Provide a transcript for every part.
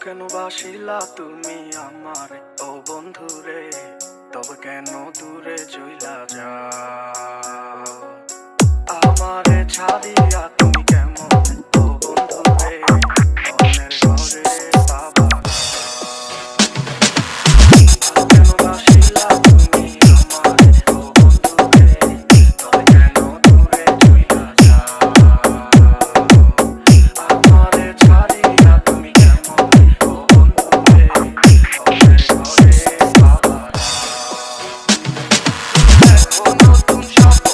কেন বাসিলা তুমি আমার ও বন্ধুরে, তবে কেন দূরে চইলা যাও? আমারে ছাড়িয়া তুমি কেমন ও বন্ধুরে, অন্যের ঘরে বাবা কেন বাসিলা তুমি আমার ও বন্ধুরে, তবে কেন দূরে চইলা যাও? আমারে ছাড়িয়া তুমি কেমন ও বন্ধুরে, অন্যের ঘরে বাবা নতুন স্বপ্ন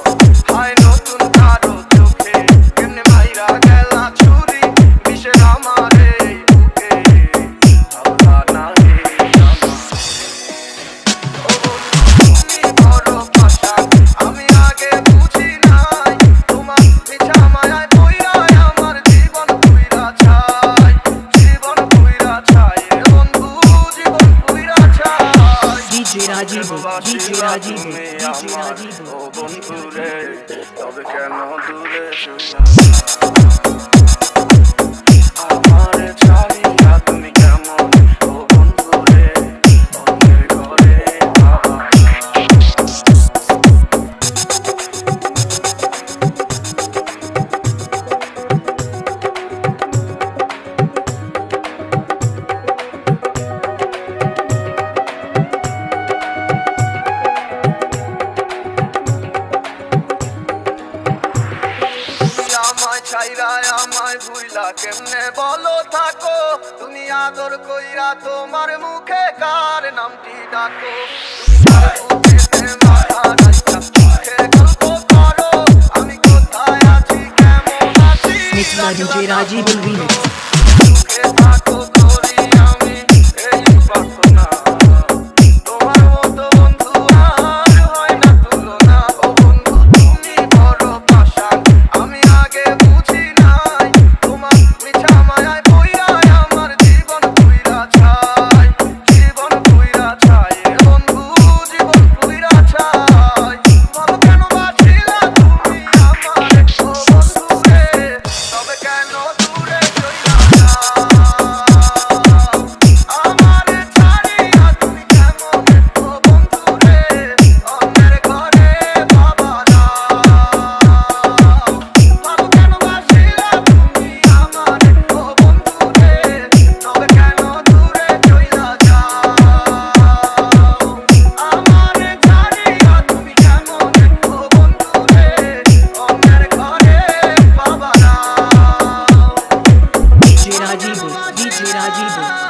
হয় নতুন কারো চোখে, কেমনে মাইরা গেলা ছুরি বিষের আমারে বুকে, হাওয়া নাহি তুমি বড় পাশান আমি আগে বুঝি নাই, তোমার মিছা মায়ায় পইরা আমার জীবন পুইরা ছাই, জীবন পুইরা ছাই বন্ধু, জীবন পুইরা ছাই। DJ Rajiv, DJ Rajiv, DJ Rajiv, ও বন্ধুরে, তবে কেন দূরে চইলা আমারে ছাড়িয়া তুমি কেমন ও বন্ধুরে, অন্যের ঘরে বাবা আমায় ছাইরা আমায় ভুইলা কেমনে বলো থাকো, তুমি আদর কইরা তোমার মুখে কার নামটি ডাকো, তুমি কার বুকেতে মাথা রাইখা মুখে গল্প করো, আমি কোথায় আছি কেমন আছি mixed by DJ Rajiv Remix. সুখে থাকো করি আমি এই প্রার্থনা, তোমার মতো বন্ধু আর হয় না তুলনা। ও বন্ধু তুমি বড় পাশান আমি আগে বুঝি নাই, তোমার মিছা মায়ায় পইরা আমার জীবন পুইরা ছাই, জীবন পুইরা ছাই বন্ধু, জীবন পুইরা ছাই। বলো কেন বাসিলা তুমি আমার ও বন্ধুরে, তবে কেন দূরে চইলা যাও? আমারে ছাড়িয়া তুমি কেমন ও বন্ধুরে, অন্যের ঘরে বাবা দাও। বলো কেন বাসিলা তুমি আমার ও বন্ধুরে, তবে কেন দূরে চইলা যাও? আমারে ছাড়িয়া তুমি কেমন ও বন্ধুরে, অন্যের ঘরে বাবা দাও। DJ Rajiv, DJ Rajiv.